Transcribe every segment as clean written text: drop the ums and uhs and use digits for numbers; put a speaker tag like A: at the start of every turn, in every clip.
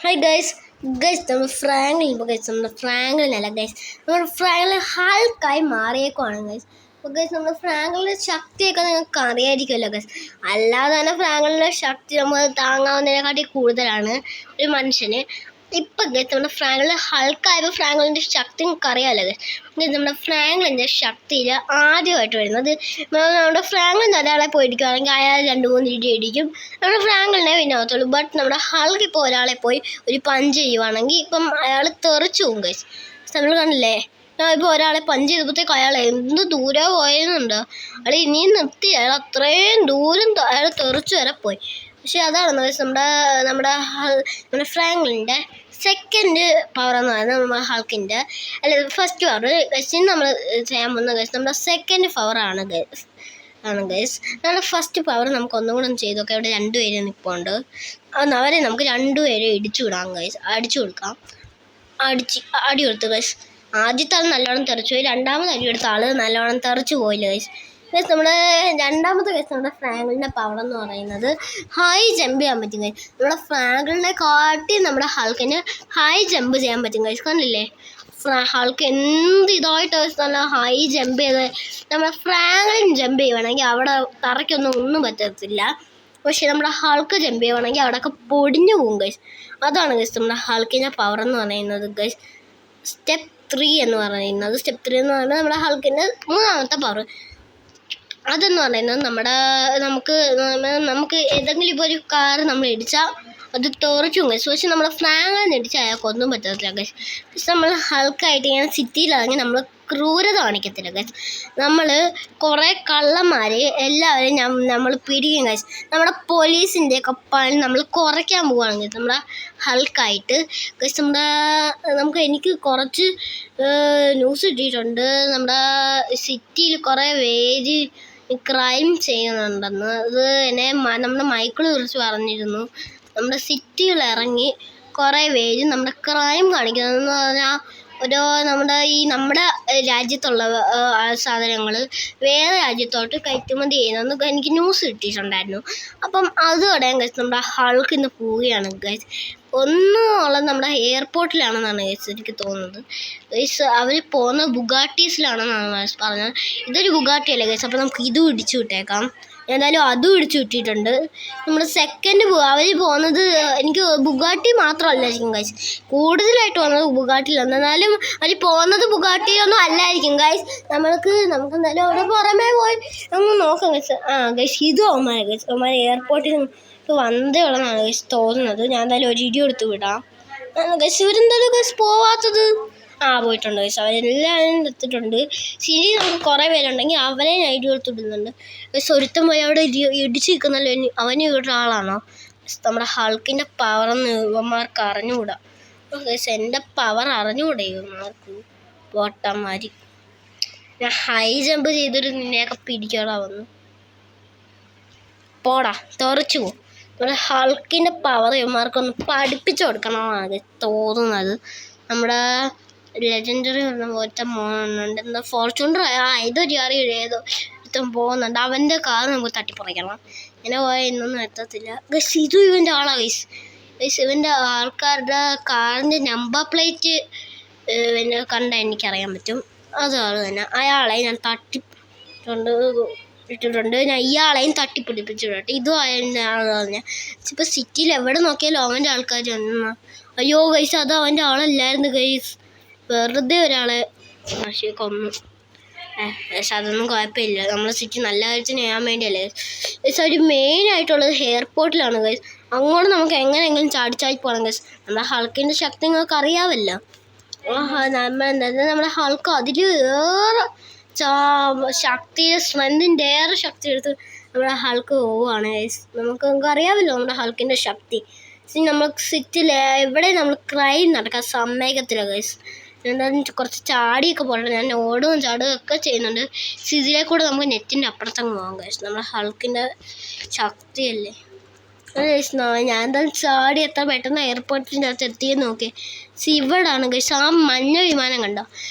A: Hi guys നമ്മൾ Franklin ഇപ്പോൾ നമ്മുടെ ഫ്രാങ്ക്ലിൻ അല്ല ഗൈസ് നമ്മുടെ ഫ്രാങ്ക്ലിൻ ഹൾക്കായി മാറിയേക്കുവാണ് ഗൈസ്. അപ്പോൾ ഗൈസ് നമ്മുടെ ഫ്രാങ്ക്ലിൻ്റെ ശക്തിയൊക്കെ നിങ്ങൾക്ക് അറിയായിരിക്കുമല്ലോ ഗൈസ്. അല്ലാതെ തന്നെ ഫ്രാങ്ക്ലിൻ്റെ ശക്തി നമ്മൾ താങ്ങാവുന്നതിനെക്കാട്ടി കൂടുതലാണ് ഒരു മനുഷ്യന്. ഇപ്പം ഗൈസ് നമ്മുടെ ഫ്രാങ്ക്ലിൻ ഹൾക്കായപ്പോൾ ഫ്രാങ്ക്ലിൻ്റെ ശക്തി നിങ്ങൾക്ക് അറിയാമല്ലോ ഗൈസ്. നമ്മുടെ ഫ്രാങ്ക്ലിൻ്റെ ശക്തിയിൽ ആദ്യമായിട്ട് വരുന്നത് നമ്മുടെ ഫ്രാങ്ക്ലിൻ ഒരാളെ പോയിരിക്കുകയാണെങ്കിൽ അയാൾ 2-3 ഇടി അടിക്കും, നമ്മുടെ ഫ്രാങ്ക്ലിനെ വിനോദത്തുള്ളൂ. ബട്ട് നമ്മുടെ ഹൾക്ക് ഇപ്പോൾ ഒരാളെ പോയി ഒരു പഞ്ച് ചെയ്യുവാണെങ്കിൽ ഇപ്പം അയാൾ തെറിച്ചു പോകും ഗൈസ്. നമ്മൾ കണ്ടില്ലേ, ഇപ്പോൾ ഒരാളെ പഞ്ച് ചെയ്തപ്പോഴത്തേക്ക് അയാൾ എന്ത് ദൂരെ പോയെന്നുണ്ട്. അയാൾ ഇനിയും നിർത്തി, അയാൾ അത്രയും ദൂരം അയാൾ തെറിച്ചു വരെ പോയി. പക്ഷെ അതാണ് ഗൈസ് നമ്മുടെ ഫ്രാങ്ക്ലിൻ്റെ സെക്കൻഡ് പവർ എന്ന് പറയുന്നത് നമ്മുടെ ഹൾക്കിൻ്റെ അല്ല ഫസ്റ്റ് പവർ. ഗൈസ് നമ്മൾ ചെയ്യാൻ പോകുന്ന ഗൈസ് നമ്മുടെ സെക്കൻഡ് പവർ ആണ് ഗൈസ്. നമ്മുടെ ഫസ്റ്റ് പവർ നമുക്ക് ഒന്നും കൂടെ ചെയ്ത് നോക്കാം. ഇവിടെ 2 പേര് നിൽപ്പുണ്ട്, അവരെ നമുക്ക് 2 പേരെ ഇടിച്ചു വിടാം ഗൈസ്. അടി കൊടുത്തു ഗൈസ്. ആദ്യത്തെ ആൾ നല്ലോണം തെറിച്ചു പോയി, രണ്ടാമത് അടി എടുത്ത ആൾ നല്ലോണം തെറിച്ചു പോയില്ല ഗൈസ്. നമ്മുടെ രണ്ടാമത്തെ കേസ് നമ്മുടെ ഫ്രാങ്ക്ലിൻ്റെ പവർ എന്ന് പറയുന്നത് ഹൈ ജമ്പ് ചെയ്യാൻ പറ്റും ഗൈസ്. നമ്മുടെ ഫ്രാങ്ക്ലിനെ കാട്ടി നമ്മുടെ ഹൾക്കിന് ഹൈ ജമ്പ് ചെയ്യാൻ പറ്റും ഗൈസ്. കണ്ടില്ലേ, ഹൾക്ക് എന്ത് ഇതായിട്ട് നല്ല ഹൈ ജമ്പ് ചെയ്ത് നമ്മുടെ ഫ്രാങ്ക്ലിൻ ജമ്പ് ചെയ്യുവാണെങ്കിൽ അവിടെ തറയ്ക്കൊന്നും പറ്റത്തില്ല. പക്ഷെ നമ്മുടെ ഹൾക്ക് ജമ്പ് ചെയ്യുവാണെങ്കിൽ അവിടെയൊക്കെ പൊടിഞ്ഞു പോകും ഗൈസ്. അതാണ് ഗൈസ് നമ്മുടെ ഹൾക്കിൻ്റെ പവർ എന്ന് പറയുന്നത് ഗൈസ്. സ്റ്റെപ്പ് 3 എന്ന് പറയുന്നത് നമ്മുടെ ഹൾക്കിൻ്റെ മൂന്നാമത്തെ പവർ. അതെന്ന് പറയുന്നത് നമുക്ക് ഏതെങ്കിലും ഇപ്പോൾ ഒരു കാർ നമ്മൾ ഇടിച്ചാൽ അത് തെറിച്ചും ഗൈസ്. പക്ഷെ നമ്മൾ ഫ്രാങ്ക്ലിനെ ഇടിച്ചാൽ അയാൾക്കൊന്നും പറ്റത്തില്ല ഗൈസ്. പക്ഷെ നമ്മൾ ഹൾക്കായിട്ട് ഇങ്ങനെ സിറ്റിയിലാണെങ്കിൽ നമ്മൾ ക്രൂരത കാണിക്കത്തില്ല ഗൈസ്. നമ്മൾ കുറേ കള്ളന്മാർ എല്ലാവരെയും നമ്മൾ പിടിക്കും ഗൈസ്. നമ്മുടെ പോലീസിൻ്റെയൊക്കെ പണി നമ്മൾ കുറയ്ക്കാൻ പോവുകയാണ് ഗൈസ് നമ്മുടെ ഹൾക്കായിട്ട് ഗൈസ്. എനിക്ക് കുറച്ച് ന്യൂസ് കിട്ടിയിട്ടുണ്ട്, നമ്മുടെ സിറ്റിയിൽ കുറേ പേര് ക്രൈം ചെയ്യുന്നുണ്ടെന്ന്. അത് എന്നെ നമ്മുടെ മൈക്കിൾ കുറിച്ച് പറഞ്ഞിരുന്നു. നമ്മുടെ സിറ്റിയിൽ ഇറങ്ങി കുറേ പേര് നമ്മുടെ ക്രൈം കാണിക്കുന്നതെന്ന് പറഞ്ഞാൽ നമ്മുടെ രാജ്യത്തുള്ള സാധനങ്ങൾ വേറെ രാജ്യത്തോട്ട് കയറ്റുമതി ചെയ്യുന്നതെന്ന് എനിക്ക് ന്യൂസ് കിട്ടിയിട്ടുണ്ടായിരുന്നു. അപ്പം അത് പറയാൻ ഗൈസ് നമ്മുടെ ഹൾക്ക് ഇന്ന് പോവുകയാണ് ഗൈസ്. ഒന്നുമുള്ളത് നമ്മുടെ എയർപോർട്ടിലാണെന്നാണ് ഗൈസ് എനിക്ക് തോന്നുന്നത് ഗൈസ്. അവർ പോകുന്ന ബുഗാട്ടീസിലാണെന്നാണ് ഗൈസ് പറഞ്ഞത്. ഇതൊരു ബുഗാട്ടി അല്ലേ ഗൈസ്, അപ്പോൾ നമുക്ക് ഇതും ഇടിച്ചു വിട്ടേക്കാം. എന്തായാലും അതും ഇടിച്ചു വിട്ടിട്ടുണ്ട്. നമ്മുടെ സെക്കൻഡ് അവർ പോകുന്നത് എനിക്ക് ബുഗാട്ടി മാത്രമല്ലായിരിക്കും ഗൈസ്, കൂടുതലായിട്ട് പോകുന്നത് ബുഗാട്ടിയിലാണ്. എന്നാലും അവർ പോകുന്നത് ബുഗാട്ടിയിലൊന്നും അല്ലായിരിക്കും ഗൈസ്. നമുക്ക് എന്തായാലും അവിടെ പുറമേ പോയി ഒന്ന് നോക്കാം ഗൈസ്. ഗൈസ് ഇതും അവന്മാരെ ഗൈസ്, അവന്മാർ എയർപോർട്ടിൽ വന്നേ ഉള്ളതാണ് ഗൈസ് തോന്നുന്നത്. ഞാൻ എന്തായാലും ഒരു ഇടി എടുത്ത് വിടാം ഗൈസ്. ഇവരെന്തായാലും ഗൈസ് പോവാത്തത് പോയിട്ടുണ്ട് ഗൈസ്. അവരെല്ലാവരും എത്തിയിട്ടുണ്ട്. ശരി, നമുക്ക് കുറേ പേരുണ്ടെങ്കിൽ അവരെ ഇടി കൊടുത്ത് വിടുന്നുണ്ട് ഗൈസ്. ഒരുത്തം പോയി അവിടെ ഇടിച്ച് നിൽക്കുന്നല്ലോ, അവന് ഒരാളാണോ നമ്മുടെ ഹൾക്കിൻ്റെ പവറെന്ന് ഇവന്മാർക്ക് അറിഞ്ഞുകൂടാ ഗൈസ്. എൻ്റെ പവർ അറിഞ്ഞുകൂടെ ഇവന്മാർക്ക് പോട്ടന്മാർ. ഞാൻ ഹൈ ജമ്പ് ചെയ്തൊരു നിന്നെയൊക്കെ പിടിക്കോടാ വന്നു പോടാ, തെറിച്ചു പോകും. നമ്മുടെ ഹൾക്കിൻ്റെ പവർ ഇവന്മാർക്കൊന്ന് പഠിപ്പിച്ചു കൊടുക്കണമെന്നാണ് തോന്നുന്നത്. നമ്മുടെ ലെജൻഡറി പറഞ്ഞ പോലത്തെ മോനുണ്ട്, എന്താ ഫോർച്യൂണർ ഇതൊരു ഏതോ ഇത്തം പോകുന്നുണ്ട്. അവൻ്റെ കാർ നമുക്ക് തട്ടിപ്പറിക്കണം. ഇങ്ങനെ പോയാൽ ഇന്നൊന്നും എത്തത്തില്ല ഗൈസ്. ഇതും ഇവൻ്റെ ആളാണ് ഗൈസ്. ഇവൻ്റെ ആൾക്കാരുടെ കാറിൻ്റെ നമ്പർ പ്ലേറ്റ് പിന്നെ കണ്ടാൽ എനിക്കറിയാൻ പറ്റും. അതാണ് തന്നെ. അയാളെ ഞാൻ ഇട്ടിട്ടുണ്ട്. ഞാൻ ഇയാളെയും തട്ടിപ്പിടിപ്പിച്ചിട്ടുണ്ട്. ഇതും അതിൻ്റെ ആളാണ്. ഇപ്പോൾ സിറ്റിയിൽ എവിടെ നോക്കിയാലും അവൻ്റെ ആൾക്കാർ അയ്യോ ഗൈസ്, അത് അവൻ്റെ ആളല്ലായിരുന്നു ഗൈസ്, വെറുതെ ഒരാളെ കൊന്നു. പക്ഷെ അതൊന്നും കുഴപ്പമില്ല, നമ്മളെ സിറ്റി നല്ല കാര്യത്തിന് ചെയ്യാൻ വേണ്ടിയല്ലേ ഗൈസ്. ഒരു മെയിനായിട്ടുള്ളത് എയർപോർട്ടിലാണ് ഗൈസ്. അങ്ങോട്ട് നമുക്ക് എങ്ങനെയെങ്കിലും ചാടി പോകണം ഗൈസ്. നമ്മുടെ ഹൾക്കിൻ്റെ ശക്തി നിങ്ങൾക്ക് അറിയാമല്ലോ. നമ്മുടെ ഹൾക്ക് അതിൽ ഏറെ സ്ട്രെങ്തിൻ്റെ ഏറെ ശക്തി എടുത്ത് നമ്മുടെ ഹൾക്ക് പോവുകയാണ് ഗൈസ്. നമുക്ക് അറിയാമല്ലോ നമ്മുടെ ഹൾക്കിൻ്റെ ശക്തി. നമ്മൾ സിറ്റിയിൽ എവിടെ നമ്മൾ ക്രൈം നടക്കാൻ സമ്മതിക്കത്തില്ല ഗൈസ്. എന്തായാലും കുറച്ച് ചാടിയൊക്കെ പോകണം. ഞാൻ ഓടുകയും ചാടുകയും ഒക്കെ ചെയ്യുന്നുണ്ട്. ഇതിലെ കൂടെ നമുക്ക് നെറ്റിൻ്റെ അപ്പുറത്തങ്ങ് പോകാം ഗൈസ്. നമ്മുടെ ഹൾക്കിൻ്റെ ശക്തിയല്ലേ ഗൈസ്. ഞാൻ എന്തായാലും ചാടി എത്ര പെട്ടെന്ന് എയർപോർട്ടിൻ്റെ അകത്ത് എത്തിയെന്ന് നോക്കി. ഇവിടാണ് ഗൈസ് ആ മഞ്ഞ വിമാനം കണ്ടോ,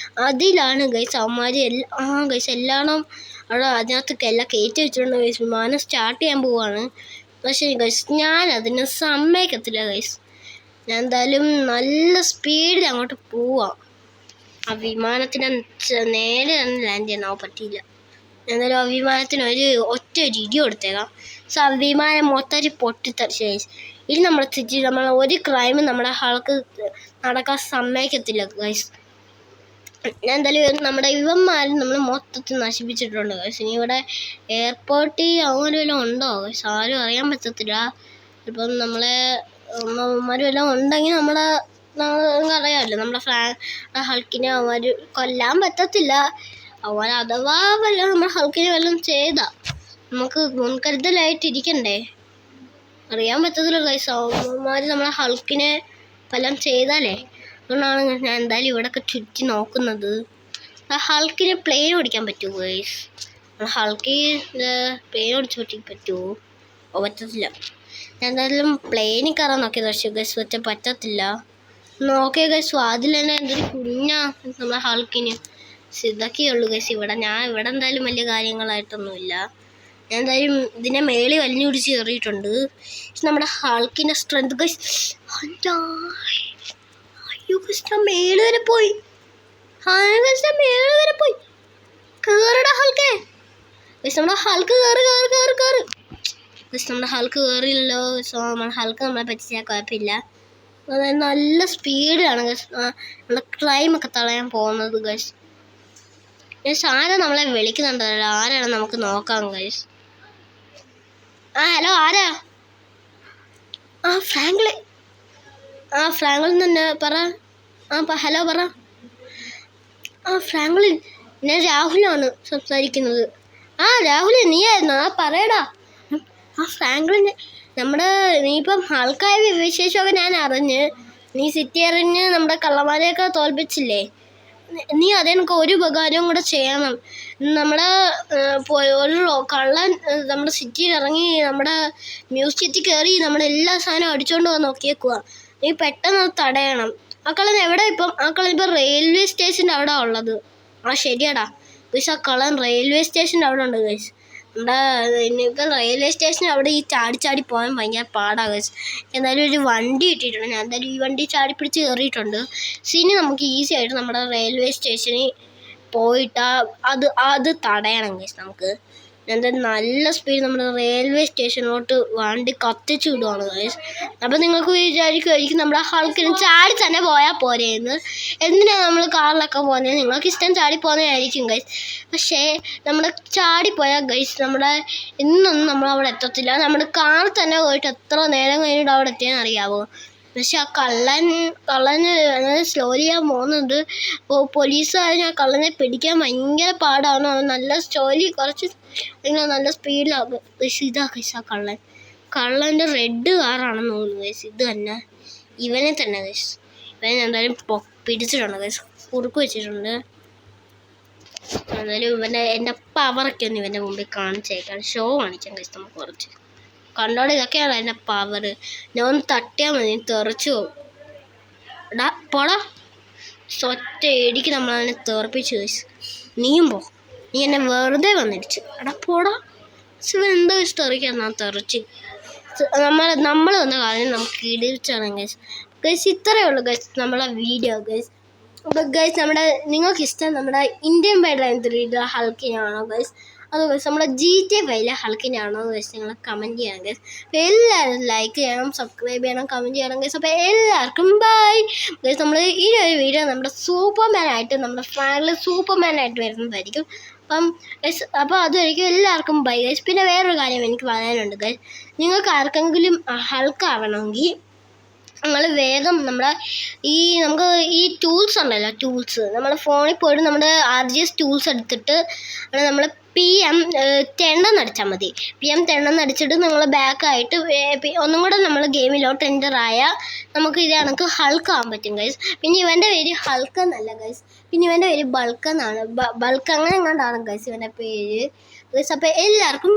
A: അതിലാണ് ഗൈസ് അവന്മാർ ഗൈസ് എല്ലാണം അവിടെ അതിനകത്തൊക്കെ എല്ലാം കയറ്റി വെച്ചിട്ടുണ്ട് ഗൈസ്. വിമാനം സ്റ്റാർട്ട് ചെയ്യാൻ പോവാണ്. പക്ഷേ ഗൈസ് ഞാൻ അതിന് സമ്മതിക്കത്തില്ല ഗൈസ്. ഞാൻ എന്തായാലും നല്ല സ്പീഡിൽ അങ്ങോട്ട് പോവാം. ആ വിമാനത്തിന് നേരെ തന്നെ ലാൻഡ് ചെയ്യാൻ പറ്റിയില്ല. എന്തായാലും ആ വിമാനത്തിന് ഒറ്റ ഇടി കൊടുത്തേക്കാം. സോ ആ വിമാനം മൊത്തം പൊട്ടിത്തെറിച്ച് ഗൈസ്. ഇനി നമ്മുടെ സിറ്റി നമ്മൾ ഒരു ക്രൈമും നമ്മുടെ ഹൾക്ക് നടക്കാൻ സമ്മതിക്കത്തില്ല ഗൈസ്. ഞാൻ എന്തായാലും നമ്മുടെ ഇവന്മാരും നമ്മൾ മൊത്തത്തിൽ നശിപ്പിച്ചിട്ടുണ്ട് ഗൈസ്. ഇനി ഇവിടെ എയർപോർട്ടിൽ അങ്ങനെ വല്ലതും ഉണ്ടോ ഗൈസ്? ആരും അറിയാൻ പറ്റത്തില്ല. ഇപ്പം നമ്മളെ അവന്മാരും എല്ലാം ഉണ്ടെങ്കിൽ നിങ്ങൾക്ക് അറിയാമല്ലോ, നമ്മുടെ ഹൾക്കിനെ അവന്മാർ കൊല്ലാൻ പറ്റത്തില്ല. അവൻ അഥവാ വല്ലതും നമ്മുടെ ഹൾക്കിനെ വല്ലതും ചെയ്താൽ നമുക്ക് മുൻകരുതലായിട്ടിരിക്കണ്ടേ? അറിയാൻ പറ്റത്തില്ല ഗൈസ്. അവന്മാർ നമ്മളെ ഹൾക്കിനെ വല്ലതും ചെയ്താലേ. അതുകൊണ്ടാണ് ഞാൻ എന്തായാലും ഇവിടെയൊക്കെ ചുറ്റി നോക്കുന്നത്. ആ ഹൾക്കിന് പ്ലെയിൻ ഓടിക്കാൻ പറ്റുമോ ഗൈസ്? ഹൾക്കിന് പ്ലെയിൻ ഓടിച്ച് പറ്റുമോ? പറ്റത്തില്ല. ഞാൻ എന്തായാലും പ്ലെയിനിൽ കയറാൻ നോക്കിയത് പക്ഷേ ഗൈസ് വെച്ചാൽ പറ്റത്തില്ല. നോക്കിയ ഗൈസ് അതിൽ തന്നെ എന്തൊരു കുഞ്ഞാ നമ്മളെ ഹൾക്കിന്. ഇതൊക്കെയുള്ളൂ ഗൈസ് ഇവിടെ. ഞാൻ ഇവിടെ എന്തായാലും വലിയ കാര്യങ്ങളായിട്ടൊന്നുമില്ല. ഞാൻ എന്തായാലും ഇതിനെ മേളിൽ വലിഞ്ഞു പിടിച്ച് കയറിയിട്ടുണ്ട്. നമ്മുടെ ഹൾക്കിൻ്റെ സ്ട്രെങ്ത് ഗൈസ്. അയ്യോ ഗൈസ് ഞാൻ മേളിൽ വരെ പോയി. മേളിൽ വരെ പോയി. കയറടാ ഹൾക്കേ. ഗൈസ് നമ്മുടെ ഹൾക്ക് കയറി. ഗൈസ് നമ്മുടെ ഹൾക്ക് കയറിയില്ലല്ലോ. സോ നമ്മുടെ ഹൾക്ക് നമ്മളെ പറ്റിച്ചാൽ കുഴപ്പമില്ല. നല്ല സ്പീഡിലാണ് ഗൈസ് നമ്മുടെ ക്രൈമൊക്കെ തടയാൻ പോകുന്നത് ഗൈസ്. ആരാ നമ്മളെ വിളിക്കുന്നുണ്ടല്ലോ? ആരാണ് നമുക്ക് നോക്കാം ഗൈസ്. ഹലോ ആരാ? ഫ്രാങ്ക്ലിൻ തന്നെ പറ. ഹലോ പറ. ഫ്രാങ്ക്ലിൻ, ഞാൻ രാഹുലാണ് സംസാരിക്കുന്നത്. രാഹുൽ നീയായിരുന്നോ? പറയടാ. ഫ്രാങ്ക്ലിൻ, നീ ഇപ്പം ആൾക്കാർ വിശേഷമൊക്കെ ഞാൻ അറിഞ്ഞ്. നീ സിറ്റി അറിഞ്ഞ് നമ്മുടെ കള്ളന്മാരെയൊക്കെ തോൽപ്പിച്ചില്ലേ? നീ അതെനിക്ക് ഒരു ഉപകാരവും കൂടെ ചെയ്യണം. നമ്മുടെ ഒരു കള്ളൻ നമ്മുടെ സിറ്റിയിൽ ഇറങ്ങി നമ്മുടെ മ്യൂസിയത്തിൽ കയറി നമ്മുടെ എല്ലാ സാധനവും അടിച്ചുകൊണ്ട് പോകാൻ നോക്കിയേക്കുക. നീ പെട്ടെന്ന് തടയണം. ആ കള്ളൻ എവിടെ ഇപ്പം? ആ കള്ളൻ ഇപ്പം റെയിൽവേ സ്റ്റേഷൻ്റെ അവിടെ ഉള്ളത്. ശരിയാടാ ഗൈസ്. ആ കള്ളൻ റെയിൽവേ സ്റ്റേഷൻ്റെ അവിടെ ഉണ്ട് ഗൈസ്. ഇനിയിപ്പം റെയിൽവേ സ്റ്റേഷൻ അവിടെ ഈ ചാടി പോകാൻ ഭയങ്കര പാടാണ് ഗൈസ്. എന്തായാലും ഒരു വണ്ടി ഇട്ടിട്ടുണ്ട്. ഞാൻ എന്തായാലും ഈ വണ്ടി ചാടി പിടിച്ച് കയറിയിട്ടുണ്ട്. ഇനി നമുക്ക് ഈസി ആയിട്ട് നമ്മുടെ റെയിൽവേ സ്റ്റേഷനിൽ പോയിട്ട് അത് തടയണം ഗൈസ്. നമുക്ക് എന്തായാലും നല്ല സ്പീഡ് നമ്മുടെ റെയിൽവേ സ്റ്റേഷനിലോട്ട് വണ്ടി കത്തിച്ചു വിടുവാണ് ഗൈസ്. അപ്പം നിങ്ങൾക്ക് വിചാരിക്കുമായിരിക്കും നമ്മുടെ ഹൾക്കിന് ചാടി തന്നെ പോയാൽ പോരെയെന്ന്. എന്തിനാണ് നമ്മൾ കാറിലൊക്കെ പോകുന്നത്? നിങ്ങൾക്ക് ഇഷ്ടം ചാടി പോകുന്നതായിരിക്കും ഗൈസ്. പക്ഷേ നമ്മുടെ ചാടിപ്പോയാൽ ഗൈസ് ഇന്നൊന്നും നമ്മൾ അവിടെ എത്തത്തില്ല. നമ്മുടെ കാറിൽ തന്നെ പോയിട്ട് എത്ര നേരം കഴിഞ്ഞിട്ട് അവിടെ എത്തിയെന്ന് അറിയാമോ? പക്ഷെ ആ കള്ളന് സ്ലോലി ചെയ്യാൻ പോകുന്നുണ്ട്. പോലീസുകാരന് ആ കള്ളനെ പിടിക്കാൻ ഭയങ്കര പാടാണ്. അവൻ നല്ല സ്ലോലി കുറച്ച് ഇങ്ങനെ നല്ല സ്പീഡിലാകും. പക്ഷെ ഇതാ ഗൈസ് ആ കള്ളൻ്റെ റെഡ് കാറാണെന്ന് തോന്നുന്നു ഗൈസ്. ഇത് തന്നെ ഇവനെ തന്നെ ഗൈസ്. ഇവനെ എന്തായാലും പിടിച്ചിട്ടുണ്ട് ഗൈസ്. കുറുക്ക് വെച്ചിട്ടുണ്ട്. എന്തായാലും എൻ്റെ പവറൊക്കെ ഒന്ന് ഇവൻ്റെ മുമ്പിൽ കാണിച്ചേക്കാം. ഷോ കാണിക്കാം ഗൈസ് നമുക്ക് കുറച്ച്. കണ്ടോടെ ഇതൊക്കെയാണ് എൻ്റെ പവർ. ഞാൻ ഒന്ന് തട്ടിയാൽ മതി, തെറിച്ചു പോകും. പോടാ. ഒറ്റ ഇടിക്ക് നമ്മളതിനെ തെറിപ്പിച്ചു ഗൈസ്. നീയും പോ. നീ എന്നെ വെറുതെ വന്നിടിച്ചു. പോടാ. എന്തോ വെച്ച് തെറിക്കാൻ തെറിച്ച് നമ്മൾ വന്ന കാര്യം നമുക്ക് ഇടിച്ചാണ് ഗൈസ്. ഇത്രയേ ഉള്ളൂ ഗൈസ് നമ്മളെ വീഡിയോ ഗൈസ്. അപ്പോൾ ഗൈസ് നിങ്ങൾക്ക് ഇഷ്ടം നമ്മുടെ ഇന്ത്യൻ ബൈഡ്ലൈൻ 3 ഹൾക്കിനാണോ ഗൈസ്? അതോ ഗൈസ് നമ്മുടെ GTA 5 ഹൾക്കിനാണോ ഗൈസ്? നിങ്ങൾ കമൻറ്റ് ചെയ്യണം ഗൈസ്. അപ്പോൾ എല്ലാവരും ലൈക്ക് ചെയ്യണം, സബ്സ്ക്രൈബ് ചെയ്യണം, കമൻറ്റ് ചെയ്യണം ഗൈസ്. അപ്പോൾ എല്ലാവർക്കും ബൈ ഗൈസ്. നമ്മൾ ഈ ഒരു വീഡിയോ നമ്മുടെ നമ്മുടെ ഫാമിലി സൂപ്പർമാനായിട്ട് വരുന്നതായിരിക്കും. അപ്പോൾ അതുമായിരിക്കും. എല്ലാവർക്കും ബൈ ഗൈസ്. പിന്നെ വേറൊരു കാര്യം എനിക്ക് പറയാനുണ്ട് ഗൈസ്. നിങ്ങൾക്ക് ആർക്കെങ്കിലും ഹൾക്കാവണമെങ്കിൽ നമ്മൾ വേഗം നമുക്ക് ഈ ടൂൾസ് ഉണ്ടല്ലോ, നമ്മുടെ ഫോണിൽ പോയിട്ട് നമ്മുടെ RGS ടൂൾസ് എടുത്തിട്ട് നമ്മൾ PM10 അടിച്ചാൽ മതി. PM10 അടിച്ചിട്ട് നിങ്ങൾ ബാക്കായിട്ട് ഒന്നും കൂടെ നമ്മൾ ഗെയിമിലോട്ട് എൻ്റർ ആയാൽ നമുക്ക് ഇത് കണക്ക് ഹൾക്കാവാൻ പറ്റും ഗൈസ്. പിന്നെ ഇവൻ്റെ പേര് ഹൾക്ക് എന്നല്ല ഗൈസ്. പിന്നെ ഇവൻ്റെ പേര് ബൾക്ക് എന്നാണ്. ബൾക്ക് അങ്ങനെ എങ്ങാണ്ടാണ് ഗൈസ് ഇവൻ്റെ പേര് ഗൈസ്. അപ്പോൾ എല്ലാവർക്കും